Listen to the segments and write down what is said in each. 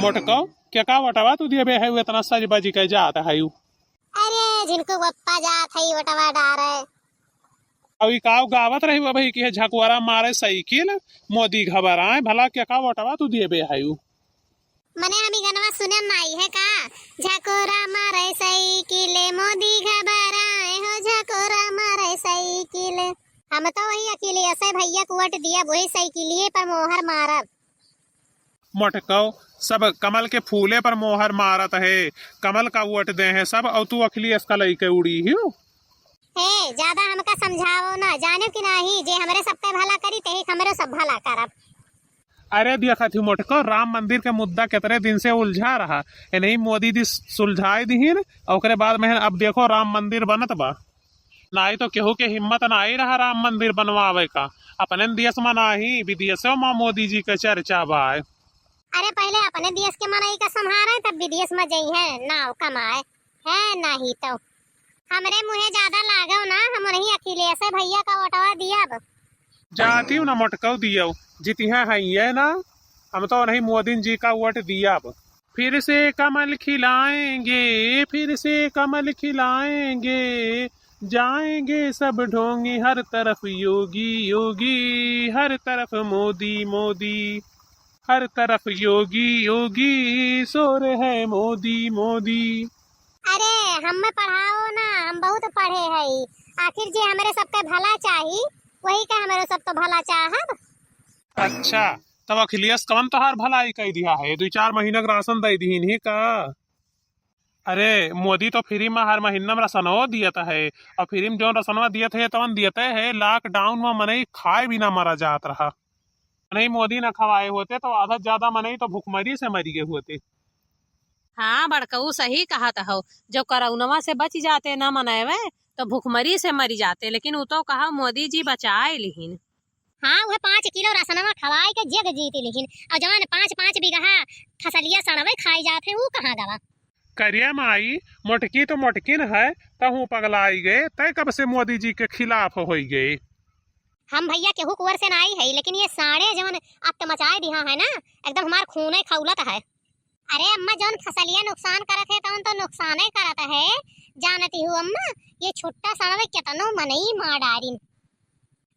मोटको क्या का वटवा तू दिए बे है इतना सारी बाजी कह जाता है यू। अरे जिनको गप्पा जात है वटवा डारे अभी काव गावत रही भाई कि झकवारा मारे साइकिल मोदी घबराए भला क्या का वटवा तू दिए बे है यू। मने हमी गनवा सुने नाई है का झकोरा मारे साइकिल मोदी घबराए हो झकोरा मारे साइकिल। हम तो वही अकेले ऐसे भैया को वोट दिया वही साइकिलिए पर मोहर मारब। मोटको सब कमल के फूले पर मोहर मारत है कमल का वोट दे है सब और तू अखिलेश का लई के उड़ी हियो। हे ज्यादा हमका समझाओ ना जानो कि नहीं जे हमरे सब पे भला करी ते हमरे सब भला करब। अरे देखा थी मोटको राम मंदिर के मुद्दा कितने दिन से उलझा रहा है नहीं मोदी दी सुलझाई दीन और बाद में अब देखो राम मंदिर बनत बा नहीं तो केहू के हिम्मत ना ही रहा राम मंदिर बनवावे का अपने देश में नाही विदेशों में मोदी जी के चर्चा बा। अरे पहले अपने देश के मनई का संभारे तब विदेश में जई है नाव कमाए है नहीं तो हमरे मुहे ज्यादा लागो ना हम नहीं अखिलेश भैया का वोटवा दिया जाती हूँ ना मोटको दियो जीती है ये ना हम तो नहीं मोदी जी का वोट दिया फिर से कमल खिलाएंगे फिर से कमल खिलाएंगे जाएंगे सब ढोंगी हर तरफ योगी योगी हर तरफ मोदी मोदी हर तरफ योगी योगी शोर है मोदी मोदी। अरे हम में पढ़ाओ ना हम बहुत पढ़े है आखिर जे हमारे सबके भला चाही वही का हमारे सब तो भला चाहब। अच्छा तब अखिलेश कवन तोहार भलाई कह दिया है 2-4 महीना का राशन दे दीन ही का। अरे मोदी तो फ्री में हर महीना में राशनवा दियता है और फ्री में जो राशनवा दियत है तवन दियते है लॉकडाउन में मनई खाए भी ना मरा जात रहा नहीं मोदी न खवाए होते तो आधा ज्यादा मनई तो भूखमरी से मरी गए होते। हाँ बड़कऊ सही कहा हो जो कोरोना से बच जाते ना मनावे तो भूखमरी से मरी जाते लेकिन वो तो कहा मोदी जी बचाए लिहिन। हाँ वह 5 किलो राशनवा खवाए के जग जीती लेकिन और जवान 5-5 बीघा फसलिया सड़वे खाई जाते वो कहाँ गवा। करिया माई मोटकी तो मोटकिन है कहूँ पगलाई गए तय कब से मोदी जी के खिलाफ हो गए। हम भैया केहू कुंवर से नहीं है लेकिन ये साढ़े जवन अब मचाए दिया है ना एकदम हमार खून खौलत है। अरे अम्मा जवन फसलिया नुकसान करत है तवन तो नुकसान ही करत है जानती हूँ अम्मा ये छोटा सड़वे कितनो मनई मार डारिन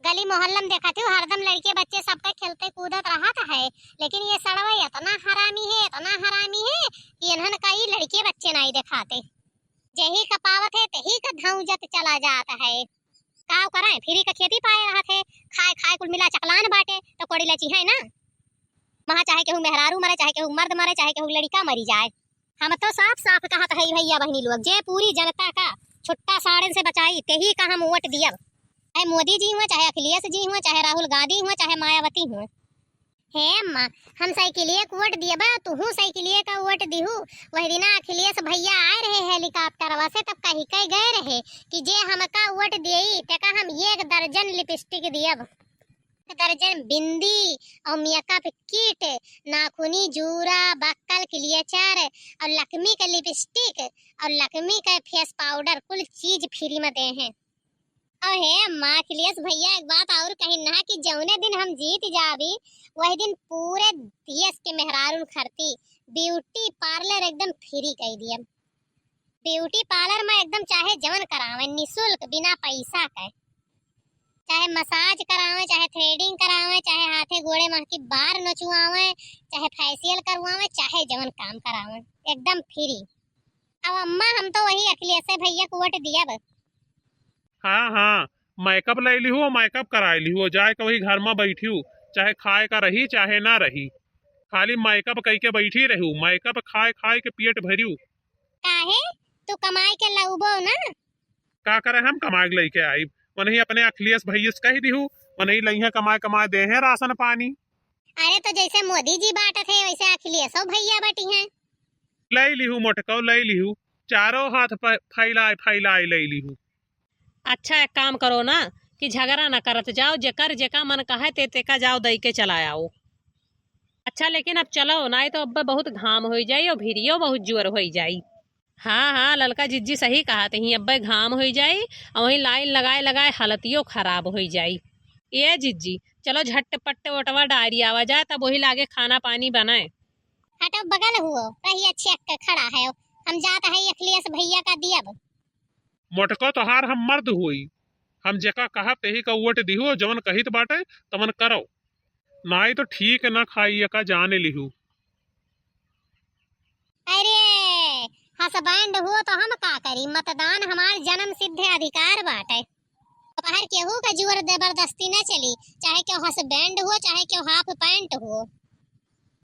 गली मोहल्ला में देखा थी हरदम लड़के बच्चे सबके खेलते कूदत रहत है लेकिन ये सड़वे इतना हरामी है कि इन्हन कई लड़के बच्चे नहीं दिखाते जही कपावत है तही का धौजत चला जाता है। काव कराए फ्री का खेती पाए रहा थे खाए खाए कुल मिला चकलान बाटे तो कोड़ी लची है ना वहाँ चाहे केहू मेहरारू मरे चाहे केहू मर्द मरे चाहे केहू लड़का मरी जाए। हम तो साफ साफ कहत है भैया बहनी लोग जे पूरी जनता का छुट्टा साड़न से बचाई तेही का हम वोट दिया चाहे मोदी जी हुए चाहे अखिलेश जी हुए चाहे राहुल गांधी हुए चाहे मायावती हुए। हे अम्मा हम साइकिलिए को वोट दिए बा तू साइकिलिए का वोट दिहू वही दिन अखिलेश भैया आए रहे हेलीकॉप्टर से तब कही कह गए रहे कि जे हमका वोट दिए तका हम 1 दर्जन लिपस्टिक दियब 1 दर्जन बिंदी और मेकअप किट नाखूनी जूरा बक्कल क्लियचर और लक्ष्मी का लिपस्टिक और लक्ष्मी का फेस पाउडर कुल चीज फ्री में दे हैं। और हे अम्मा अखिलेश भैया एक बात और कही ना कि जौने दिन हम जीत जाबी वही दिन पूरे देश के मेहरारू खरती ब्यूटी पार्लर एकदम फ्री कह दिया। ब्यूटी पार्लर में एकदम चाहे जवन करावे निशुल्क बिना पैसा के चाहे मसाज करावे चाहे थ्रेडिंग करावे चाहे हाथे गोड़े माह की बार नचुआवे चाहे फेशियल करवावे चाहे जवन काम करावे एकदम फ्री। अब अम्मा हम तो वही अखिलेश भैया को वोट दिया। हाँ हाँ मेकअप ले ली हो मेकअप कराए ली हो जाए के वही घर में बैठी हूँ चाहे खाए का रही चाहे ना रही खाली मेकअप कह के बैठी रहू मेकअप खाए खाए के पेट भरियू। काहे तू कमाई के लउबो ना का करे हम कमाए के लेके आई वही अपने अखिलेश भैया से कह दी हूँ वही लइहा कमाए कमाए दे हैं राशन पानी। अरे तो जैसे मोदी जी बांटत है वैसे अखिलेश भैया बाटी हैं। ले ली हूँ मोटको ले ली हूँ चारों हाथ फैलाए फैलाए ले ली हूँ। अच्छा एक काम करो ना कि झगड़ा ना करत जाओ जेकर जेका मन कहे तेका जाओ दई के चला आओ। अच्छा लेकिन अब चलो ना तो अब बहुत घाम हो जाई और भिरियो बहुत जोर हो जाई। हाँ हाँ ललका जिज्जी सही कहा ही अब घाम हो जाई और वही लाइन लगाए लगाए हालतियों खराब हो जाई। ये जिज्जी चलो झट पट्टे ओटवा डायरी आवा जाए तब वही लागे खाना पानी बनाए। हटो बगल हुओ रही अच्छे अक्का खड़ा है हम जाता है अखिलेश भैया का दियब। मोटको तोहार हम मर्द हुई, हम जेका कहब तेही का वोट दिहो, जवन कहित बाटे तमन करो, नाई तो ठीक न खाई का जाने लिहू। अरे हसबैंड हुओ तो हम का करी, मतदान हमार जन्म सिद्ध अधिकार बाटे। बाहर केहू का जोर जबरदस्ती न चली, चाहे क्यों हसबैंड हो चाहे क्यों हाफ पैंट हो।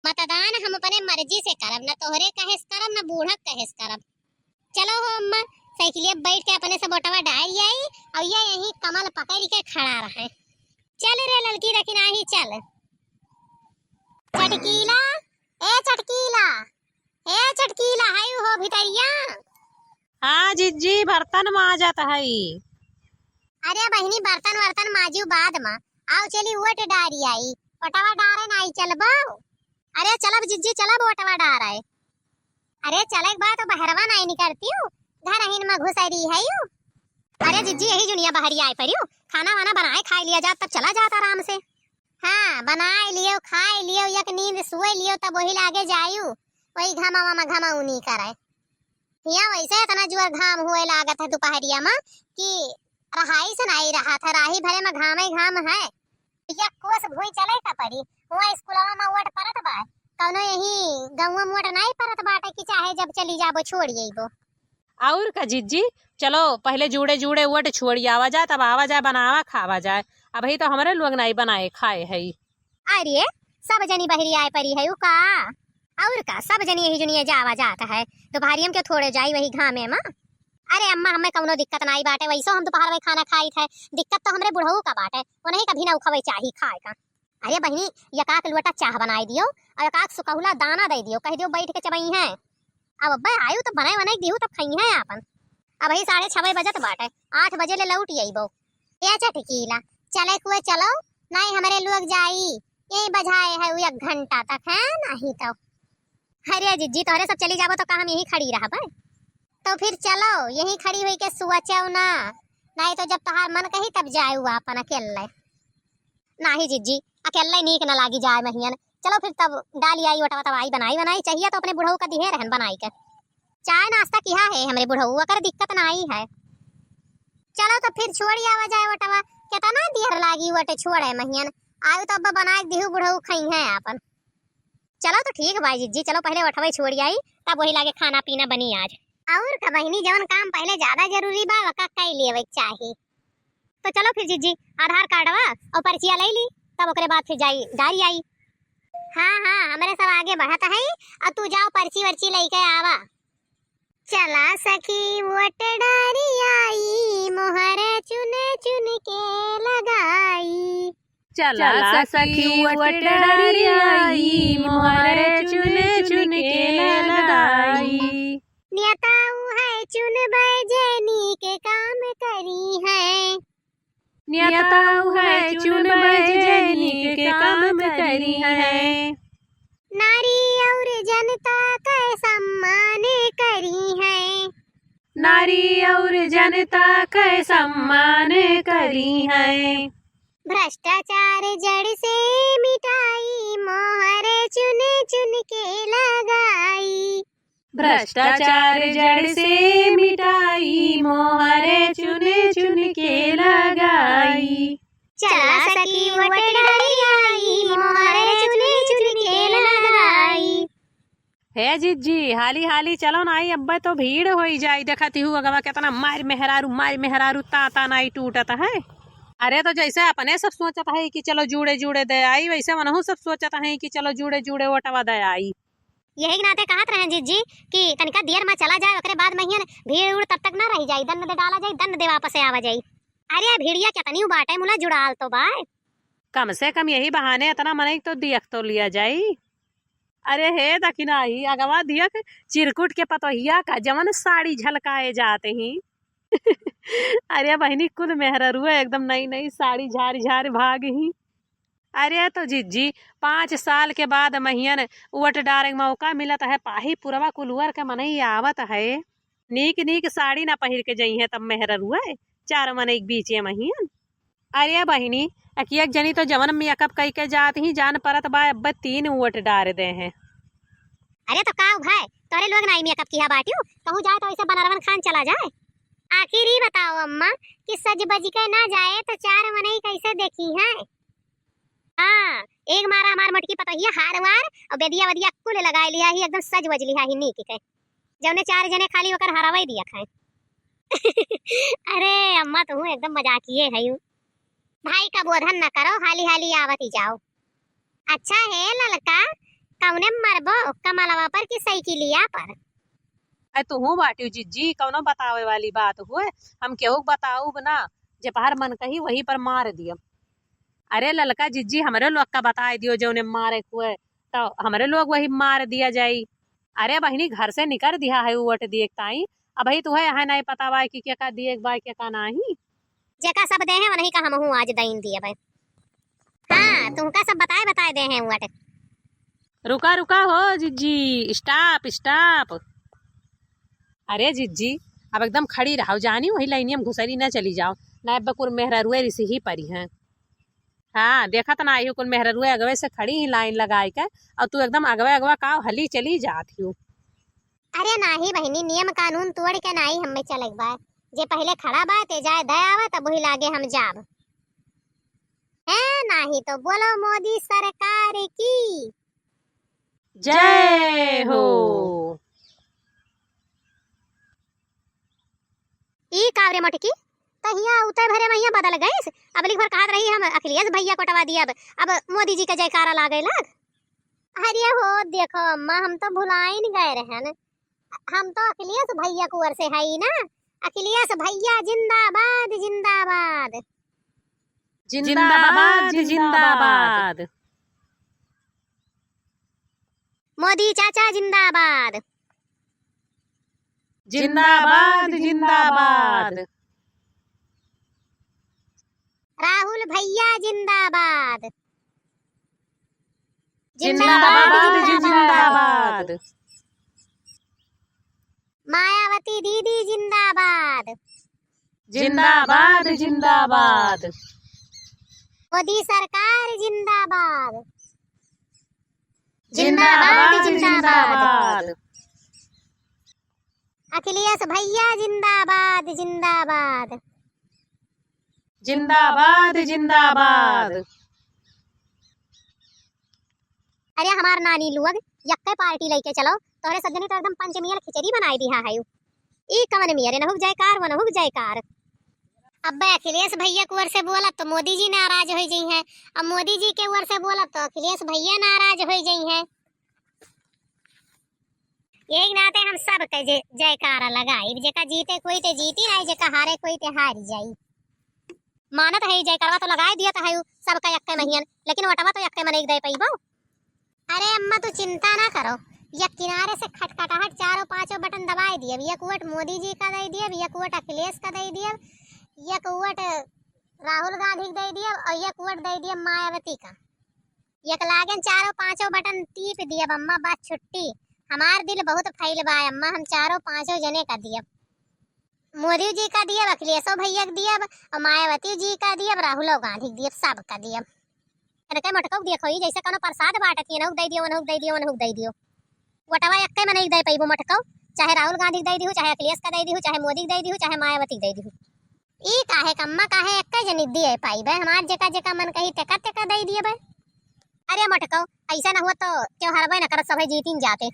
मतदान हम अपने मर्जी से करब, न तोहरे कहेस करब न बूढ़ा कहेस करब। चलो हो अम्मा साइकिलिया बैठ के अपने से बोटवा डाल आई और ये यही कमल पकड़ के खड़ा रहे। चल रे लड़की रखी नाही चल। चटकीला ए चटकीला ए चटकीला हाय हो भितरिया। हाँ जिज्जी बर्तन माजत है। अरे बहिनी बर्तन वर्तन माजू बाद में आओ चली वोट डारी आई ओटवा डारे नहीं चलबो। अरे चलब जिज्जी चलब ओटवा डार आए। अरे चले एक बात बहरवा नहीं निकलती हूँ घर अहिन में घुस रही है यू। अरे जिज्जी यही जुनिया बाहरी आए पर खाना वाना बनाए खा लिया जात तब चला जाता आराम से। हाँ बनाए लियो खाए लियो एक नींद सोए लियो तब वही लागे जायू वही घमा वमा घमा उनी करे। यहाँ वैसे इतना जोर घाम हुए लागत है दोपहरिया में कि रहाई से नहीं रहा था, राही भरे में घाम ही घाम है। या कोस भूई चले का पड़ी हुआ स्कूलवा में वोट परत बा कौनो यही गौवा में वोट नहीं परत बाटे कि चाहे जब चली जाबो छोड़िए वो। और का जिज्जी चलो पहले जुड़े जुड़े वोट छोड़ी आवा जाए तब आवा जाए बनावा खावा जाए। अभी तो हमारे लोग नहीं बनाए खाए है। अरे सब जनी बहरी आए परी है का और का सब जनी यही जुनिया जावा जाता है दोपहरिया में थोड़े जाई वही घामे में। अरे अम्मा हमें कौनो दिक्कत नहीं बाटे वैसो हम दोपहर में खाना खाई थे, दिक्कत तो हमरे बुढ़ऊ का बाटे वो नहीं कभी ना उखवे चाही खाए का। अरे बहनी यकाक लोटा चाह बनाई दियो और यकाक सुकहुला दाना दे दियो कह दियो बैठ के चबई है। अब अब्बा आयु तो बनाए बनाई दियो तब खाई है आपन। अब ही 6:30 बजत बाटे 8 बजे ले लौट आईबो। ए चटकीला चले कुए चलो नहीं हमारे लोग जाई यही बजाए है 1 घंटा तक है नहीं तो। अरे जिज्जी तोहरे सब चली जाबो तो का हम यही खड़ी रह भाई तो फिर चलो यही खड़ी हुई के सुअचो ना नहीं तो जब तहार मन कही तब जाए हुआ अपन अकेले। नहीं जिज्जी अकेले नीक न लागी जाए महियन। चलो फिर तब डाली आई वटवा तब बनाई बनाई चाहिए तो अपने बुढ़ऊ का दिहे रहन बनाई के चाय नाश्ता किया है हमरे बुढ़ऊ अगर दिक्कत नहीं है। चलो तो फिर छोड़ी आवा जाए वटवा कितना देर लागी वटे छोड़े महियन आयु तो अब बनाए दिहु बुढ़ऊ खाई है अपन। चलो तो ठीक भाई जिज्जी चलो पहले वटवा छोड़ी आई तब वही लागे खाना पीना बनी आज। और का बहिनी जवन काम पहले ज्यादा जरूरी बा वका कई लेवे चाहिए। तो चलो फिर जिज्जी आधार कार्डवा और पर्चिया ले ली तब ओकरे बाद फिर जाई डारी आई। हाँ हाँ हमारे सब आगे बढ़त है अब तू जाओ पर्ची वर्ची लेके आवा। चला सखी वोट डारी आई मोहर चुने चुन के लगाई। चला सखी वोट डारी आई मोहर चुने चुन के लगाई। नेताऊ है चुन बजनी के काम करी है। नेताऊ है चुन बजनी के काम करी है। नारी और जनता का सम्मान करी है। नारी और जनता का सम्मान करी है। भ्रष्टाचार जड़ से मिटाई मोहर चुन चुन के लगाई। भ्रष्टाचार जड़ से मिटाई मोहर चुन चुन के लगाई। चला सखी वोट डारी आई मोहर चुन चुन के लगाई। हे जिज्जी हाली हाली चलो नाई अब्बे तो भीड़ हो जाई देखती हूँ अगवा कितना मार मेहरारू ताता नाई टूटता है। अरे तो जैसे अपने सब सोचता है कि चलो जुड़े जुड़े दे आई वैसे मनहू सब सोचता है कि चलो जुड़े जुड़े वोटवा दे आई। यही नाते कहत रहे जिज्जी कि तनिका देर में चला जाए ओकरे बाद महियन भीड़ उड़ तब तक ना रह जाई दंड दे डाला जाई दंड दे वापस आवा जाई। अरे भीड़िया कितनी बाटे मुला जुड़ाल तो बाय कम से कम यही बहाने इतना मने तो दियक तो लिया जाई। अरे हे दखिना ही अगवा दियक चिरकुट के पतोहिया का जमन साड़ी झलकाए जाते ही अरे बहनी कुल मेहररू एकदम नई नई साड़ी झार झार भाग ही। अरे तो जिज्जी 5 साल के बाद महियन वोट डारे मौका मिलत है पाही पुरवा कुलवर के मनई आवत है नीक नीक साड़ी ना पहिर के जई है तब मेहररू है 4 मनई बीच महियन। अरे बहिनी एक जनी तो जवन मेकअप कई के जात ही जान परत बा अब 3 वोट डार दे हैं। अरे तो का भाई तोरे लोग नहीं मेकअप किया बाटियो कहूँ जाए तो ऐसे बनारवन खान चला जाए। आखिर ही बताओ अम्मा कि सज बज के ना जाए तो चार मनई कैसे देखी है। हाँ एक मारा हमार मटकी पतहिया हार वार और बेदिया वदिया कुल लगाए लिया ही एकदम सज बज लिया ही नीक के जौने चार जने खाली होकर हरावा ही दिया खाए। अरे अम्मा तुम एकदम मजाकिये है यू। भाई का बोधन न करो हाली हाली आवती जाओ। अच्छा है ललका कौने मरबो कमलवा पर की साइकिलिया पर। अरे तू बाटियो जिज्जी कौनो बतावे वाली बात हुए हम केहू बताऊ ना जे बाहर मन कही वही पर मार दिया। अरे ललका जिज्जी हमारे लोग का बता दियो जो उन्हें मारे हुए तो हमारे लोग वही मार दिया जाई। अरे बहनी घर से निकल दिया है वोट दिए ताई अब भाई तुहे यहाँ नहीं पता बा कि क्या का दिए बाई क्या का नहीं जेका सब दे हैं वही का हम हूँ आज दईन दिए भाई। हाँ तुमका सब बताए दे हैं वोट। रुका रुका हो जिज्जी स्टॉप स्टॉप। अरे जिज्जी अब एकदम खड़ी रहो जानी वही लाइनियम घुसरी ना चली जाओ ना बकुर मेहरुए रिसी ही परी हैं। हाँ देखा तो ना आई कुल मेहरुए अगवे से खड़ी ही लाइन लगाई के और तू एकदम अगवा अगवा का हली चली जाती हूँ। अरे नाही बहनी नियम कानून तोड़ के नाही हमें चलक बा जे पहले खड़ा बा ते जाए दया आवा तब वही लागे हम जाब है नाही तो बोलो मोदी सरकार की जय हो। ई कावरे मटकी तहिया उते भरे मैया बदल गए अब लिख भर कहत रही हम अखिलेश भैया को टवा दिया अब मोदी जी का जयकारा लागे लग। अरे हो देखो अम्मा हम तो भुलाई नहीं गए रहन हम तो अखिलेश भैया कुंवर से है ना। अखिलेश भैया जिंदाबाद जिंदाबाद जिंदाबाद जिंदाबाद। मोदी चाचा जिंदाबाद जिंदाबाद जिंदाबाद। राहुल भैया जिंदाबाद जिंदाबाद जिंदाबाद। मायावती दीदी जिंदाबाद जिंदाबाद जिंदाबाद। मोदी सरकार जिंदाबाद जिंदाबाद जिंदाबाद। अखिलेश भैया जिंदाबाद जिंदाबाद जिंदाबाद जिंदाबाद। अरे हमार नानी लोग यक्के पार्टी लेके चलो तोहरे सज्जनी तो एकदम पंचमियल खिचड़ी बनाई दिया है ई कवन मियर न हुक जयकार वन हुक जयकार। अब अखिलेश भैया कुंवर से बोला तो मोदी जी नाराज हो गई हैं अब मोदी जी के कुंवर से बोला तो अखिलेश भैया नाराज हो गई हैं। यही नाते हम सब के जयकारा लगाई जेका जीते कोई ते जीती नहीं जेका हारे कोई ते हारी जाई। मानत है जयकारवा तो लगाए दिया था सबका यक्के महियन लेकिन वटवा तो यक्के मन एक दे पैबो। अरे अम्मा तू चिंता ना करो यक किनारे से खटखटाहट चारों पांचों बटन दबाए दिए यक वोट मोदी जी का दे दिए यक वोट अखिलेश का दे दिए यक वोट राहुल गांधी दे दिए और यक वोट दे दिए मायावती का। यक लागन चारों पांचों बटन टीप दिए अम्मा बात छुट्टी। हमार दिल बहुत फैल बा अम्मा हम चारों पांचों जने का दिए मोदी जी का दिए अखिलेशो भैया का दिए और मायावती जी का दिए राहुल गांधी दिए सब का दिए। अरे मटको दिए खोई जैसे कोनो प्रसाद बांटती है दे दियो वनहुक दे दियो वनहुक दे दियो वटवा यक्के में नहीं दे पैबो मटको चाहे राहुल गांधी दे दियो चाहे अखिलेश का दे दियो चाहे मोदी दे दियो चाहे मायावती दे दियो। ई काहे कम्मा काहे यक्के जनी दिए पाइबे हमार जेका जेका मन कही टेका टेका दे दिए बे। अरे मटको ऐसा ना हुआ तो त्योहार बे न कर सब जीतीन जाते।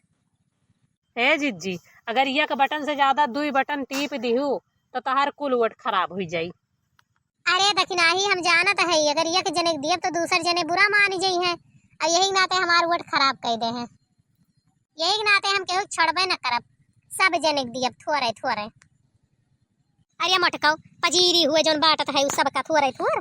हे जिज्जी अगर एक बटन से ज्यादा दुई बटन टीप दिहू तो तहार कुल वोट खराब हो जाई। अरे दखिनाही हम जानत है अगर एक जने दिए तो दूसर जने बुरा मान जाई है और यही नाते हमार वोट खराब कर दे हैं। यही नाते हम केहू छोड़बे न करब सब जने दिए थोड़े थोड़े। अरे मटको पजीरी हुए जोन बाटत है उस सब का थोड़े थोड़।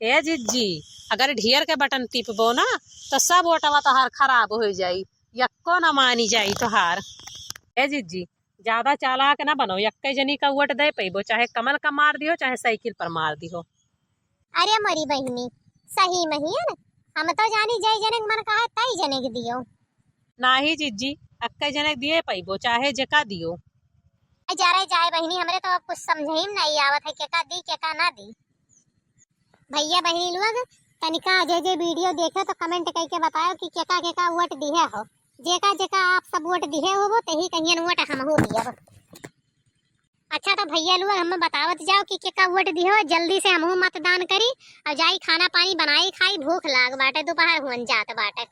ए जिज्जी अगर ढेर के बटन टिपबो ना तो सब वोटवा तोहार खराब हो जाई यक्को न मानी जाई तोहार। ए जिज्जी ज्यादा चालाक ना बनो यक्के जनी का वोट दे पैबो चाहे कमल का मार दियो चाहे साइकिल पर मार दियो। अरे मरी बहनी सही महियन हम तो जानी जय जनक मन कहा तई जनक दियो नाही जिज्जी अक्के जनक दिए पैबो चाहे जका दियो। जा रहे जाए बहनी हमरे तो अब कुछ समझ ही नहीं आवत है केका दी केका ना दी। भैया बहनी लोग तनिका जे वीडियो देखे तो कमेंट करके बताओ कि केका केका वोट दिए हो जेका जेका आप सब वोट दिए होबो तही कहियन वोट हमहू दियब। अच्छा तो भैया लोग हमें बतावत जाओ कि केका वोट दियो, जल्दी से हमहू मतदान करी और जाई खाना पानी बनाई खाई, भूख लाग बाटे, दोपहर हुन जात बाटे।